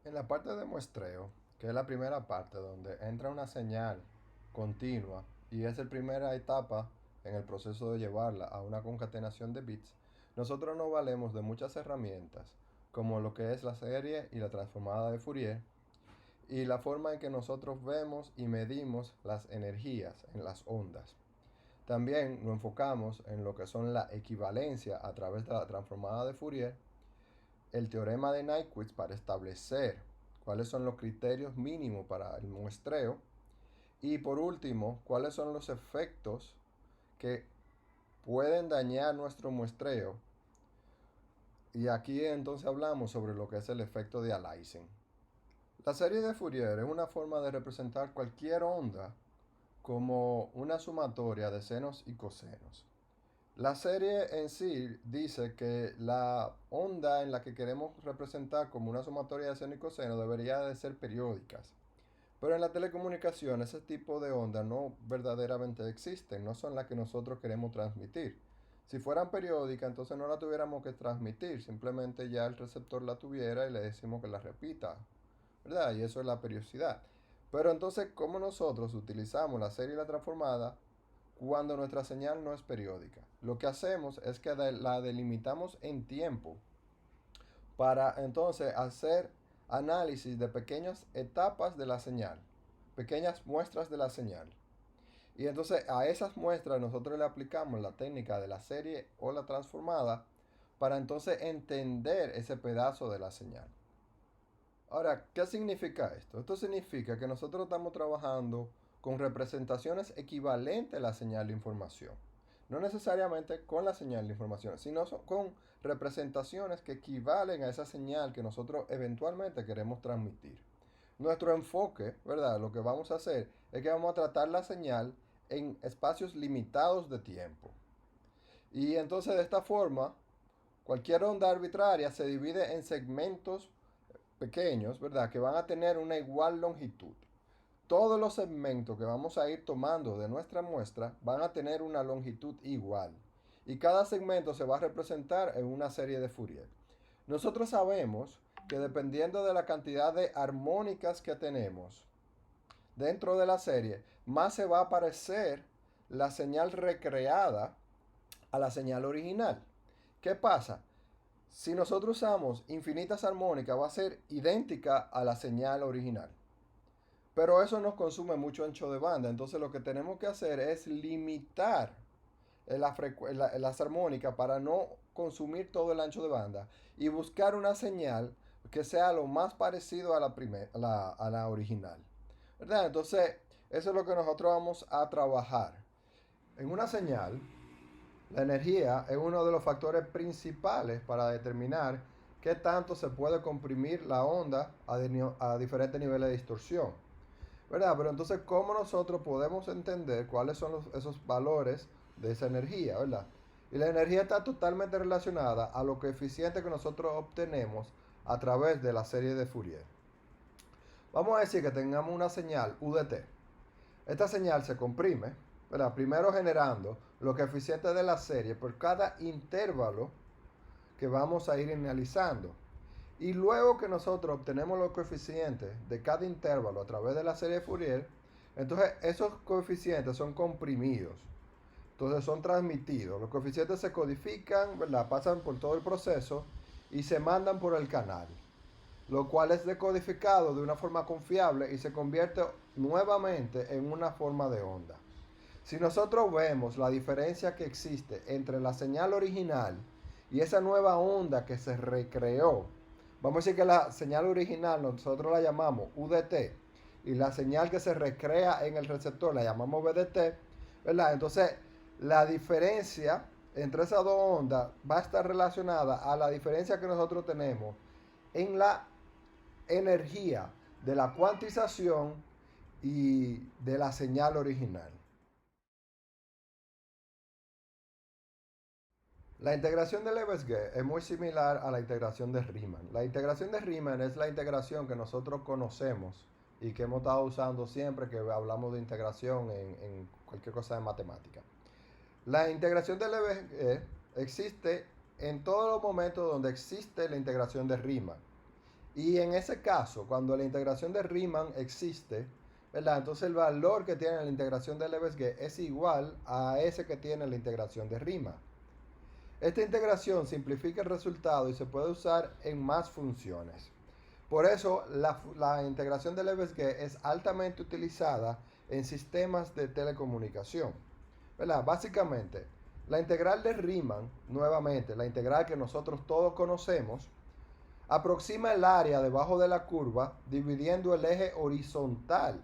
En la parte de muestreo, que es la primera parte donde entra una señal continua y es la primera etapa en el proceso de llevarla a una concatenación de bits, nosotros nos valemos de muchas herramientas, como lo que es la serie y la transformada de Fourier, y la forma en que nosotros vemos y medimos las energías en las ondas. También nos enfocamos en lo que son la equivalencia a través de la transformada de Fourier, el teorema de Nyquist para establecer cuáles son los criterios mínimos para el muestreo y por último, cuáles son los efectos que pueden dañar nuestro muestreo. Y aquí entonces hablamos sobre lo que es el efecto de Aliasing. La serie de Fourier es una forma de representar cualquier onda como una sumatoria de senos y cosenos. La serie en sí dice que la onda en la que queremos representar como una sumatoria de seno y coseno debería de ser periódicas. Pero en la telecomunicación ese tipo de ondas no verdaderamente existen, no son las que nosotros queremos transmitir. Si fueran periódicas, entonces no la tuviéramos que transmitir, simplemente ya el receptor la tuviera y le decimos que la repita, ¿verdad? Y eso es la periodicidad. Pero entonces, ¿cómo nosotros utilizamos la serie y la transformada cuando nuestra señal no es periódica? Lo que hacemos es que la delimitamos en tiempo para entonces hacer análisis de pequeñas etapas de la señal, pequeñas muestras de la señal. Y entonces a esas muestras nosotros le aplicamos la técnica de la serie o la transformada para entonces entender ese pedazo de la señal. Ahora, ¿qué significa esto? Esto significa que nosotros estamos trabajando con representaciones equivalentes a la señal de información. No necesariamente con la señal de información, sino con representaciones que equivalen a esa señal que nosotros eventualmente queremos transmitir. Nuestro enfoque, ¿verdad? Lo que vamos a hacer es que vamos a tratar la señal en espacios limitados de tiempo. Y entonces de esta forma, cualquier onda arbitraria se divide en segmentos pequeños, ¿verdad? Que van a tener una igual longitud. Todos los segmentos que vamos a ir tomando de nuestra muestra van a tener una longitud igual. Y cada segmento se va a representar en una serie de Fourier. Nosotros sabemos que dependiendo de la cantidad de armónicas que tenemos dentro de la serie, más se va a parecer la señal recreada a la señal original. ¿Qué pasa? Si nosotros usamos infinitas armónicas, va a ser idéntica a la señal original. Pero eso nos consume mucho ancho de banda. Entonces lo que tenemos que hacer es limitar las armónicas para no consumir todo el ancho de banda y buscar una señal que sea lo más parecido a la original. ¿Verdad? Entonces, eso es lo que nosotros vamos a trabajar. En una señal, la energía es uno de los factores principales para determinar qué tanto se puede comprimir la onda a diferentes niveles de distorsión. ¿Verdad? Pero entonces, ¿cómo nosotros podemos entender cuáles son esos valores de esa energía? ¿Verdad? Y la energía está totalmente relacionada a lo coeficiente que nosotros obtenemos a través de la serie de Fourier. Vamos a decir que tengamos una señal UDT. Esta señal se comprime, ¿verdad? Primero generando los coeficientes de la serie por cada intervalo que vamos a ir analizando. Y luego que nosotros obtenemos los coeficientes de cada intervalo a través de la serie de Fourier, entonces esos coeficientes son comprimidos. Entonces son transmitidos. Los coeficientes se codifican, ¿verdad? Pasan por todo el proceso y se mandan por el canal, lo cual es decodificado de una forma confiable y se convierte nuevamente en una forma de onda. Si nosotros vemos la diferencia que existe entre la señal original y esa nueva onda que se recreó, vamos a decir que la señal original nosotros la llamamos UDT y la señal que se recrea en el receptor la llamamos BDT, ¿verdad? Entonces, la diferencia entre esas dos ondas va a estar relacionada a la diferencia que nosotros tenemos en la energía de la cuantización y de la señal original. La integración de Lebesgue es muy similar a la integración de Riemann. La integración de Riemann es la integración que nosotros conocemos y que hemos estado usando siempre que hablamos de integración en cualquier cosa de matemática. La integración de Lebesgue existe en todos los momentos donde existe la integración de Riemann. Y en ese caso, cuando la integración de Riemann existe, ¿verdad? Entonces el valor que tiene la integración de Lebesgue es igual a ese que tiene la integración de Riemann. Esta integración simplifica el resultado y se puede usar en más funciones. Por eso la integración de Lebesgue es altamente utilizada en sistemas de telecomunicación. ¿Verdad? Básicamente, la integral de Riemann, nuevamente, la integral que nosotros todos conocemos, aproxima el área debajo de la curva dividiendo el eje horizontal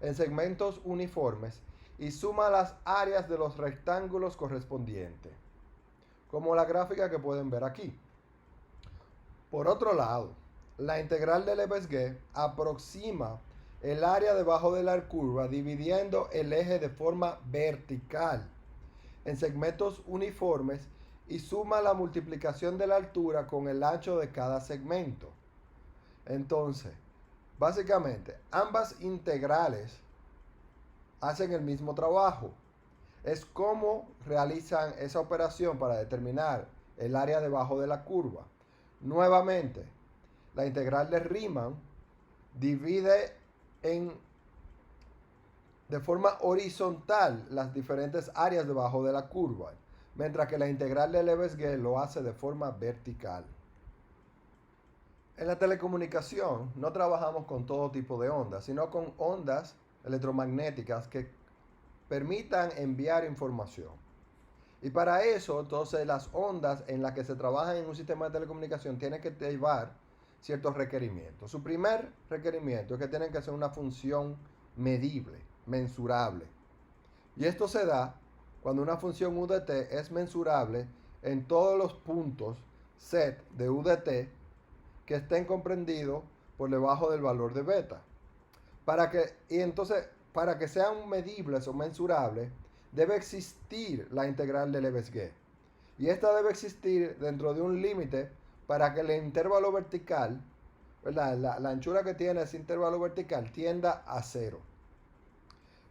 en segmentos uniformes y suma las áreas de los rectángulos correspondientes, como la gráfica que pueden ver aquí. Por otro lado, la integral de Lebesgue aproxima el área debajo de la curva dividiendo el eje de forma vertical en segmentos uniformes y suma la multiplicación de la altura con el ancho de cada segmento. Entonces, básicamente, ambas integrales hacen el mismo trabajo. Es como realizan esa operación para determinar el área debajo de la curva. Nuevamente, la integral de Riemann divide de forma horizontal las diferentes áreas debajo de la curva, mientras que la integral de Lebesgue lo hace de forma vertical. En la telecomunicación no trabajamos con todo tipo de ondas, sino con ondas electromagnéticas que permitan enviar información. Y para eso, entonces, las ondas en las que se trabaja en un sistema de telecomunicación tienen que llevar ciertos requerimientos. Su primer requerimiento es que tienen que ser una función medible, mensurable. Y esto se da cuando una función UDT es mensurable en todos los puntos set de UDT que estén comprendidos por debajo del valor de beta. Para que sean medibles o mensurables, debe existir la integral de Lebesgue. Y esta debe existir dentro de un límite para que el intervalo vertical, la anchura que tiene ese intervalo vertical, tienda a cero.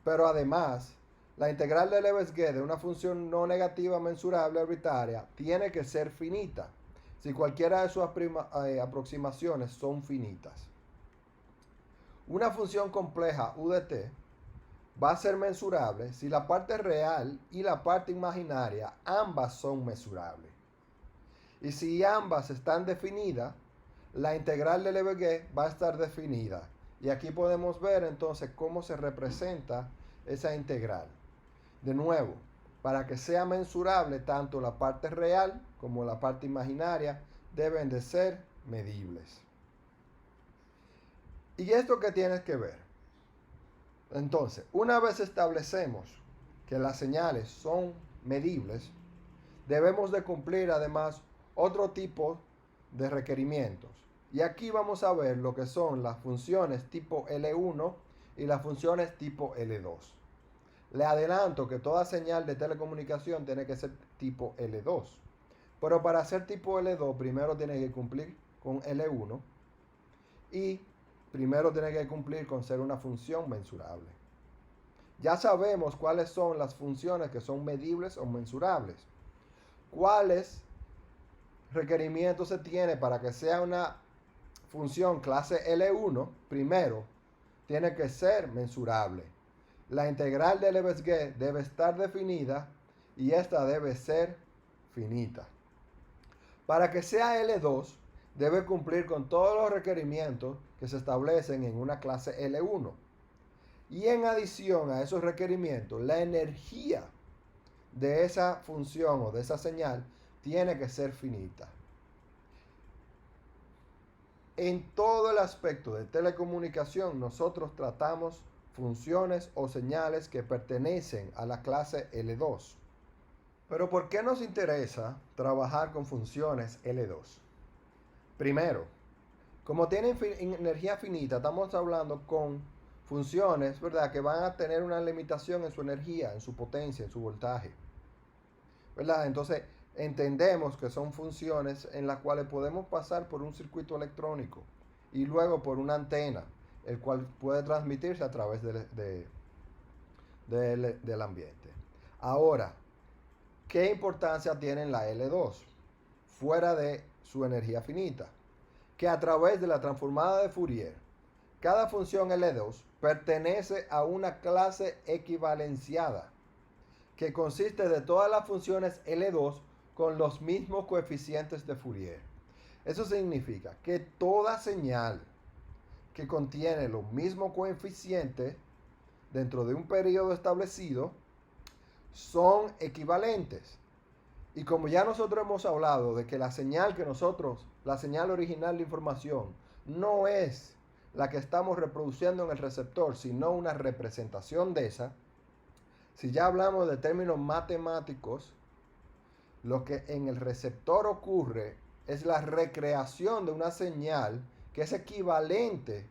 Pero además, la integral de Lebesgue de una función no negativa mensurable arbitraria tiene que ser finita, si cualquiera de sus aproximaciones son finitas. Una función compleja UDT va a ser mensurable si la parte real y la parte imaginaria ambas son mensurables. Y si ambas están definidas, la integral de Lebesgue va a estar definida. Y aquí podemos ver entonces cómo se representa esa integral. De nuevo, para que sea mensurable, tanto la parte real como la parte imaginaria deben de ser medibles. ¿Y esto qué tienes que ver? Entonces, una vez establecemos que las señales son medibles, debemos de cumplir además otro tipo de requerimientos. Y aquí vamos a ver lo que son las funciones tipo L1 y las funciones tipo L2. Le adelanto que toda señal de telecomunicación tiene que ser tipo L2. Pero para ser tipo L2 primero tiene que cumplir con L1 y primero tiene que cumplir con ser una función mensurable. Ya sabemos cuáles son las funciones que son medibles o mensurables. ¿Cuáles requerimientos se tiene para que sea una función clase L1? Primero, tiene que ser mensurable. La integral de Lebesgue debe estar definida y esta debe ser finita. Para que sea L2, debe cumplir con todos los requerimientos que se establecen en una clase L1. Y en adición a esos requerimientos, la energía de esa función o de esa señal tiene que ser finita. En todo el aspecto de telecomunicación, nosotros tratamos funciones o señales que pertenecen a la clase L2. Pero ¿por qué nos interesa trabajar con funciones L2? Primero, como tienen energía finita, estamos hablando con funciones, ¿verdad?, que van a tener una limitación en su energía, en su potencia, en su voltaje, ¿verdad? Entonces, entendemos que son funciones en las cuales podemos pasar por un circuito electrónico y luego por una antena, el cual puede transmitirse a través del ambiente. Ahora, ¿qué importancia tiene la L2 fuera de su energía finita? que a través de la transformada de Fourier, cada función L2 pertenece a una clase equivalenciada, que consiste de todas las funciones L2 con los mismos coeficientes de Fourier. Eso significa que toda señal que contiene los mismos coeficientes dentro de un periodo establecido son equivalentes. Y como ya nosotros hemos hablado de que la señal la señal original de información, no es la que estamos reproduciendo en el receptor, sino una representación de esa, si ya hablamos de términos matemáticos, lo que en el receptor ocurre es la recreación de una señal que es equivalente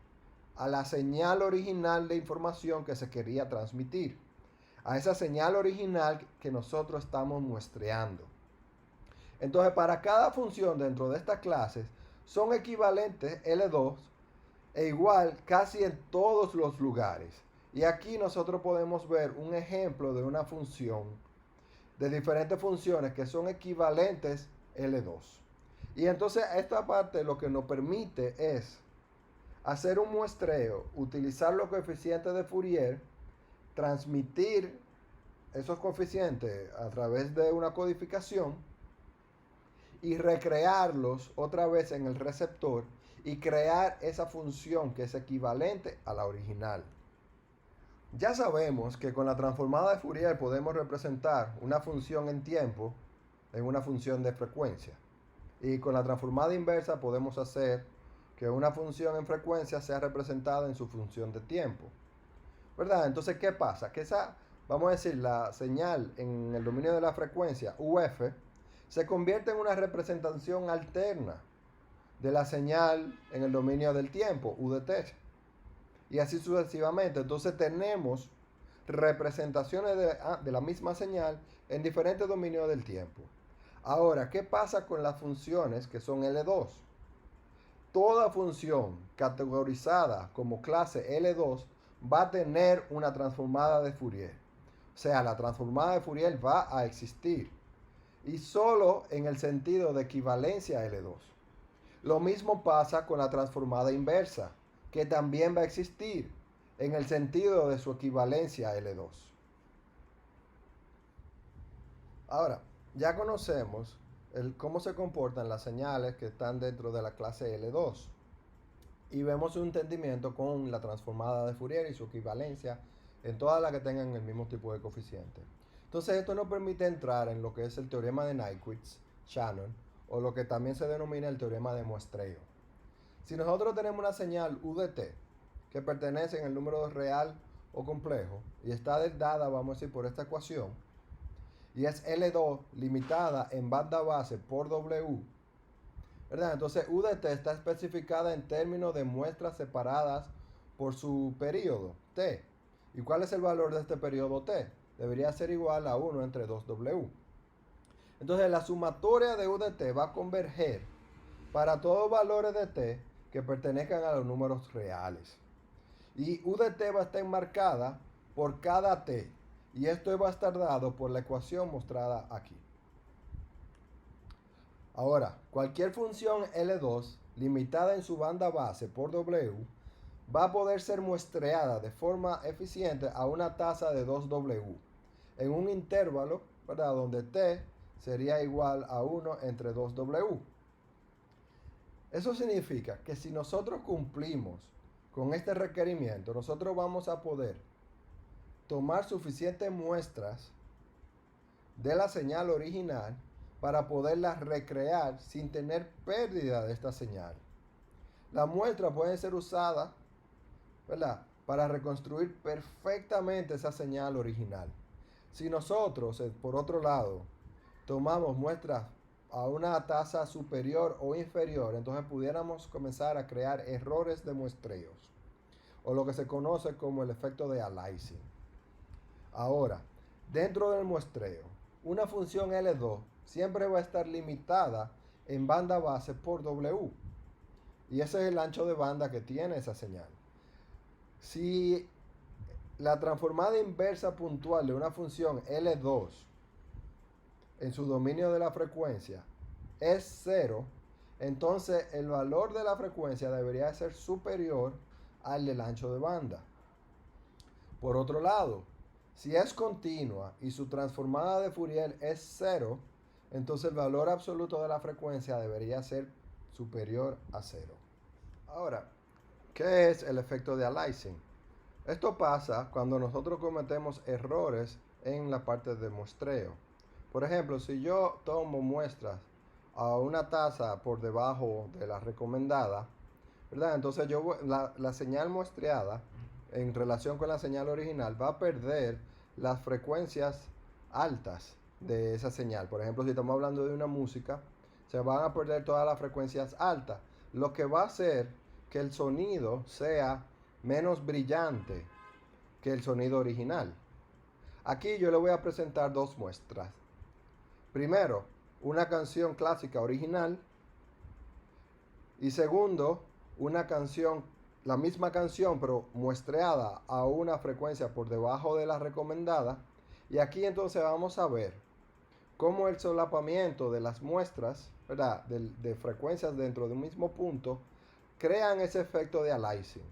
a la señal original de información que se quería transmitir, a esa señal original que nosotros estamos muestreando. Entonces, para cada función dentro de estas clases son equivalentes L2 e igual casi en todos los lugares. Y aquí nosotros podemos ver un ejemplo de una función, de diferentes funciones que son equivalentes L2. Y entonces esta parte lo que nos permite es hacer un muestreo, utilizar los coeficientes de Fourier, transmitir esos coeficientes a través de una codificación y recrearlos otra vez en el receptor y crear esa función que es equivalente a la original. Ya sabemos que con la transformada de Fourier podemos representar una función en tiempo en una función de frecuencia. Y con la transformada inversa podemos hacer que una función en frecuencia sea representada en su función de tiempo. ¿Verdad? Entonces, ¿qué pasa? Que vamos a decir, la señal en el dominio de la frecuencia, UF, se convierte en una representación alterna de la señal en el dominio del tiempo, UDT. Y así sucesivamente. Entonces tenemos representaciones de la misma señal en diferentes dominios del tiempo. Ahora, ¿qué pasa con las funciones que son L2? Toda función categorizada como clase L2 va a tener una transformada de Fourier. O sea, la transformada de Fourier va a existir. Y solo en el sentido de equivalencia L2. Lo mismo pasa con la transformada inversa, que también va a existir en el sentido de su equivalencia L2. Ahora, ya conocemos cómo se comportan las señales que están dentro de la clase L2 y vemos un entendimiento con la transformada de Fourier y su equivalencia en todas las que tengan el mismo tipo de coeficiente. Entonces esto nos permite entrar en lo que es el teorema de Nyquist-Shannon o lo que también se denomina el teorema de muestreo. Si nosotros tenemos una señal UDT que pertenece en el número real o complejo y está dada, vamos a decir, por esta ecuación, y es L2 limitada en banda base por W, ¿verdad? Entonces UDT está especificada en términos de muestras separadas por su periodo T. ¿Y cuál es el valor de este periodo T? Debería ser igual a 1 entre 2W. Entonces la sumatoria de UDT va a converger para todos valores de T que pertenezcan a los números reales. Y UDT va a estar enmarcada por cada T. Y esto va a estar dado por la ecuación mostrada aquí. Ahora, cualquier función L2 limitada en su banda base por W va a poder ser muestreada de forma eficiente a una tasa de 2W en un intervalo, ¿verdad?, donde T sería igual a 1 entre 2W. Eso significa que si nosotros cumplimos con este requerimiento, nosotros vamos a poder tomar suficientes muestras de la señal original para poderla recrear sin tener pérdida de esta señal. Las muestras pueden ser usadas, ¿verdad?, para reconstruir perfectamente esa señal original. Si nosotros, por otro lado, tomamos muestras a una tasa superior o inferior, entonces pudiéramos comenzar a crear errores de muestreos, o lo que se conoce como el efecto de aliasing. Ahora, dentro del muestreo, una función L2 siempre va a estar limitada en banda base por W. Y ese es el ancho de banda que tiene esa señal. Si la transformada inversa puntual de una función L2 en su dominio de la frecuencia es 0, entonces el valor de la frecuencia debería ser superior al del ancho de banda. Por otro lado, si es continua y su transformada de Fourier es cero, entonces el valor absoluto de la frecuencia debería ser superior a cero. Ahora, ¿qué es el efecto de Aliasing? Esto pasa cuando nosotros cometemos errores en la parte de muestreo. Por ejemplo, si yo tomo muestras a una tasa por debajo de la recomendada, ¿verdad? Entonces la señal muestreada en relación con la señal original va a perder las frecuencias altas de esa señal. Por ejemplo, si estamos hablando de una música, se van a perder todas las frecuencias altas, lo que va a hacer que el sonido sea menos brillante que el sonido original. Aquí yo le voy a presentar dos muestras. Primero, una canción clásica original y segundo, una canción, la misma canción pero muestreada a una frecuencia por debajo de la recomendada. Y aquí entonces vamos a ver cómo el solapamiento de las muestras, ¿verdad? De frecuencias dentro de un mismo punto, crean ese efecto de aliasing.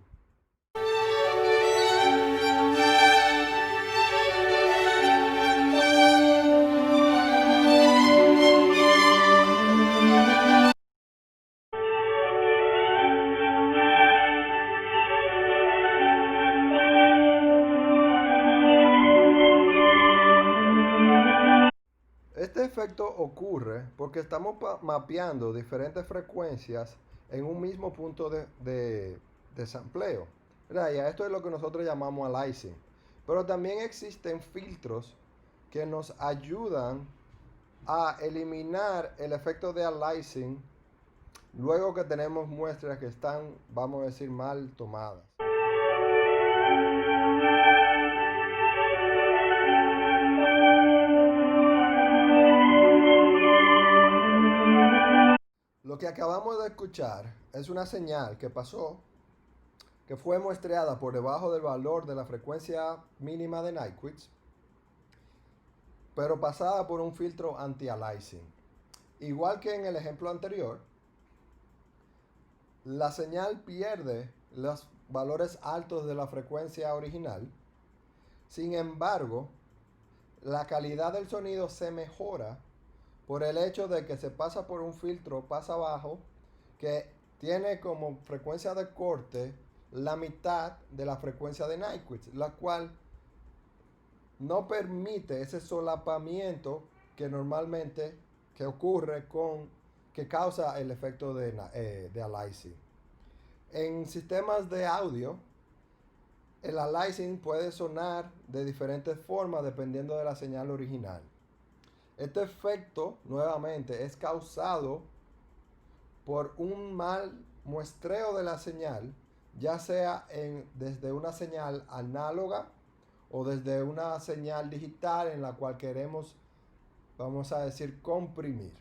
Este efecto ocurre porque estamos mapeando diferentes frecuencias en un mismo punto de sampleo. ¿Verdad? Y a esto es lo que nosotros llamamos aliasing. Pero también existen filtros que nos ayudan a eliminar el efecto de aliasing luego que tenemos muestras que están, vamos a decir, mal tomadas. Lo que acabamos de escuchar es una señal que pasó, que fue muestreada por debajo del valor de la frecuencia mínima de Nyquist, pero pasada por un filtro anti-aliasing. Igual que en el ejemplo anterior, la señal pierde los valores altos de la frecuencia original. Sin embargo, la calidad del sonido se mejora por el hecho de que se pasa por un filtro pasa abajo que tiene como frecuencia de corte la mitad de la frecuencia de Nyquist, la cual no permite ese solapamiento que normalmente que ocurre que causa el efecto de aliasing. En sistemas de audio, el aliasing puede sonar de diferentes formas dependiendo de la señal original. Este efecto, nuevamente, es causado por un mal muestreo de la señal, ya sea desde una señal análoga o desde una señal digital en la cual queremos, vamos a decir, comprimir.